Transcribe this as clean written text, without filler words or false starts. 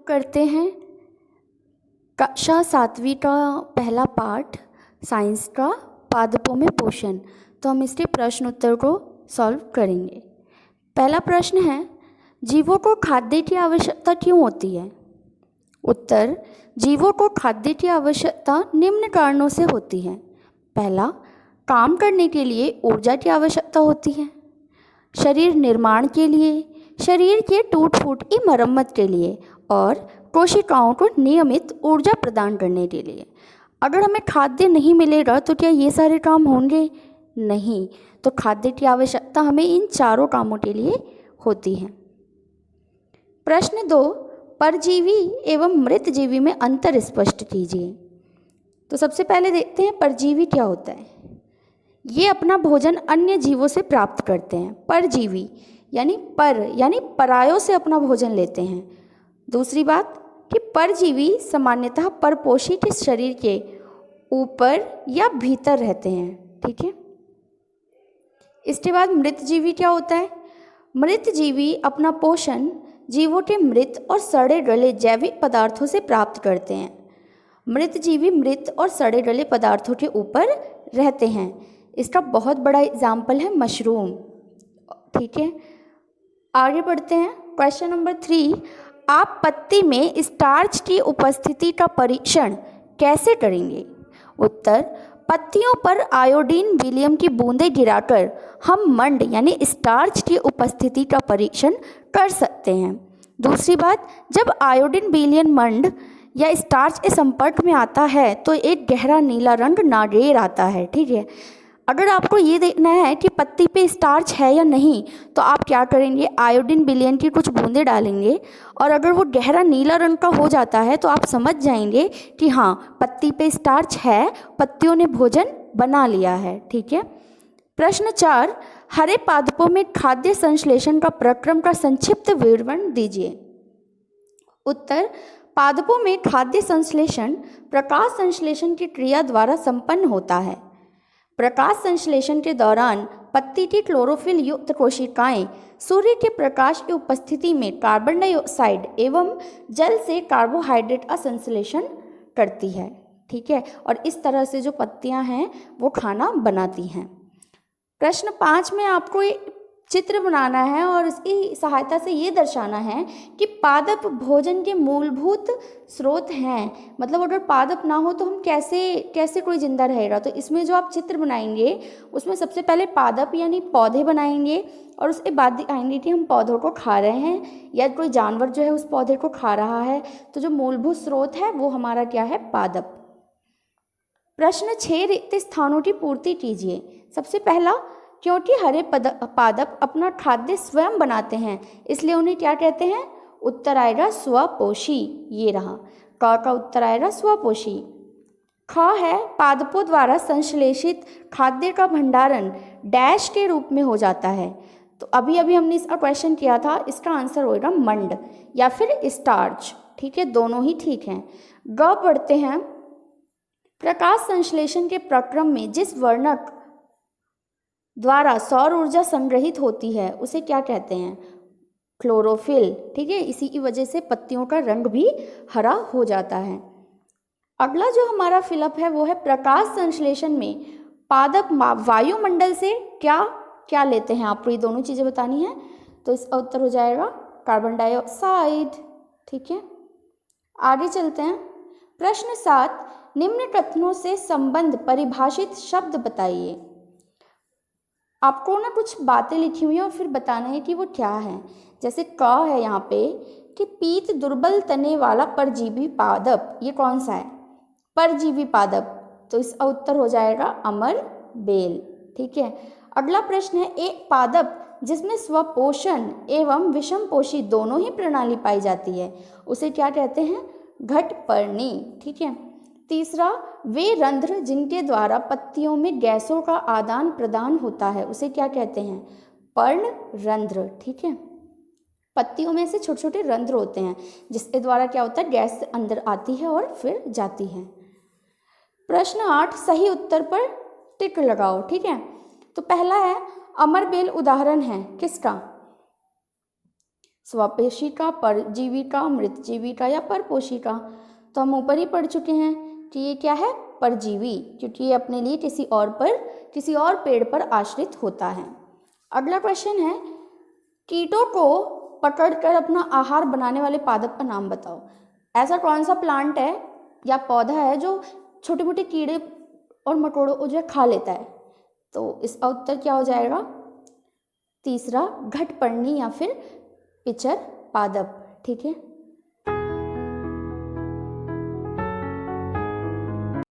करते हैं कक्षा 7वीं का पहला पार्ट साइंस का पादपों में पोषण। तो हम इसके प्रश्न उत्तर को सॉल्व करेंगे। पहला प्रश्न है, जीवों को खाद्य की आवश्यकता क्यों होती है? उत्तर, जीवों को खाद्य की आवश्यकता निम्न कारणों से होती है। पहला, काम करने के लिए ऊर्जा की आवश्यकता होती है, शरीर निर्माण के लिए, शरीर के टूट फूट की मरम्मत के लिए और कोशिकाओं को नियमित ऊर्जा प्रदान करने के लिए। अगर हमें खाद्य नहीं मिलेगा तो क्या ये सारे काम होंगे? नहीं। तो खाद्य की आवश्यकता हमें इन चारों कामों के लिए होती है। प्रश्न 2, परजीवी एवं मृतजीवी में अंतर स्पष्ट कीजिए। तो सबसे पहले देखते हैं परजीवी क्या होता है। ये अपना भोजन अन्य जीवों से प्राप्त करते हैं। परजीवी यानी परायों से अपना भोजन लेते हैं। दूसरी बात कि परजीवी सामान्यतः परपोषी के शरीर के ऊपर या भीतर रहते हैं। ठीक है। इसके बाद मृतजीवी क्या होता है? मृतजीवी अपना पोषण जीवों के मृत और सड़े गले जैविक पदार्थों से प्राप्त करते हैं। मृतजीवी मृत और सड़े गले पदार्थों के ऊपर रहते हैं। इसका बहुत बड़ा एग्जाम्पल है मशरूम। ठीक है, आगे बढ़ते हैं। क्वेश्चन नंबर 3, आप पत्ती में स्टार्च की उपस्थिति का परीक्षण कैसे करेंगे? उत्तर, पत्तियों पर आयोडीन विलियम की बूंदें गिराकर हम मंड यानी स्टार्च की उपस्थिति का परीक्षण कर सकते हैं। दूसरी बात, जब आयोडीन विलियम मंड या स्टार्च के संपर्क में आता है तो एक गहरा नीला रंग नागेर आता है। ठीक है, अगर आपको ये देखना है कि पत्ती पे स्टार्च है या नहीं तो आप क्या करेंगे, आयोडीन विलियम की कुछ बूंदें डालेंगे और अगर वो गहरा नीला रंग का हो जाता है तो आप समझ जाएंगे कि हाँ, पत्ती पे स्टार्च है, पत्तियों ने भोजन बना लिया है। ठीक है। प्रश्न 4, हरे पादपों में खाद्य संश्लेषण का प्रक्रम का संक्षिप्त विवरण दीजिए। उत्तर, पादपों में खाद्य संश्लेषण प्रकाश संश्लेषण की क्रिया द्वारा संपन्न होता है। प्रकाश संश्लेषण के दौरान पत्ती की क्लोरोफिल युक्त कोशिकाएं सूर्य के प्रकाश की उपस्थिति में कार्बन डाइऑक्साइड एवं जल से कार्बोहाइड्रेट का संश्लेषण करती है। ठीक है, और इस तरह से जो पत्तियां हैं वो खाना बनाती हैं। प्रश्न 5 में आपको एक चित्र बनाना है और इसकी सहायता से ये दर्शाना है कि पादप भोजन के मूलभूत स्रोत हैं। मतलब अगर पादप ना हो तो हम कैसे कोई जिंदा रहेगा। तो इसमें जो आप चित्र बनाएंगे उसमें सबसे पहले पादप यानी पौधे बनाएंगे और उसके बाद दिखाएंगे कि हम पौधों को खा रहे हैं या कोई जानवर जो है उस पौधे को खा रहा है। तो जो मूलभूत स्रोत है वो हमारा क्या है? पादप। प्रश्न 6, रिक्त स्थानों की पूर्ति कीजिए। सबसे पहला, क्योंकि हरे पादप अपना खाद्य स्वयं बनाते हैं इसलिए उन्हें क्या कहते हैं? उत्तर आएगा स्वपोषी। ये रहा, क का उत्तर आएगा स्वपोषी। ख है, पादपों द्वारा संश्लेषित खाद्य का भंडारण डैश के रूप में हो जाता है। तो अभी हमने इसका क्वेश्चन किया था, इसका आंसर होगा मंड या फिर स्टार्च। ठीक है, दोनों ही ठीक हैं। ग पढ़ते हैं, प्रकाश संश्लेषण के प्रक्रम में जिस वर्णक द्वारा सौर ऊर्जा संग्रहित होती है उसे क्या कहते हैं? क्लोरोफिल। ठीक है, इसी की वजह से पत्तियों का रंग भी हरा हो जाता है। अगला जो हमारा फिलअप है वो है, प्रकाश संश्लेषण में पादप वायुमंडल से क्या क्या लेते हैं? आपको ये दोनों चीज़ें बतानी है। तो इसका उत्तर हो जाएगा कार्बन डाइऑक्साइड। ठीक है, आगे चलते हैं। प्रश्न 7, निम्न कथनों से संबंध परिभाषित शब्द बताइए। आपको ना कुछ बातें लिखी हुई हैं और फिर बताना है कि वो क्या है। जैसे क है यहाँ पे कि पीत दुर्बल तने वाला परजीवी पादप, ये कौन सा है? परजीवी पादप। तो इसका उत्तर हो जाएगा अमर बेल। ठीक है, अगला प्रश्न है, एक पादप जिसमें स्वपोषण एवं विषमपोषी दोनों ही प्रणाली पाई जाती है उसे क्या कहते हैं? घटपर्णी। ठीक है। तीसरा, वे रंध्र जिनके द्वारा पत्तियों में गैसों का आदान प्रदान होता है उसे क्या कहते हैं? पर्ण रंध्र। ठीक है, पत्तियों में से छोटे छोटे रंध्र होते हैं जिसके द्वारा क्या होता है? गैस अंदर आती है और फिर जाती है। प्रश्न 8, सही उत्तर पर टिक लगाओ। ठीक है, तो पहला है, अमरबेल उदाहरण है किसका? स्वपोषिका, परजीविका, मृतजीविका या परपोषिका। तो हम ऊपर ही पढ़ चुके हैं कि ये क्या है, परजीवी, क्योंकि ये अपने लिए किसी और पेड़ पर आश्रित होता है। अगला क्वेश्चन है, कीटों को पकड़कर अपना आहार बनाने वाले पादप का नाम बताओ। ऐसा कौन सा प्लांट है या पौधा है जो छोटे मोटे कीड़े और मकोड़ों को जो खा लेता है? तो इसका उत्तर क्या हो जाएगा? तीसरा, घटपर्णी या फिर पिचर पादप। ठीक है।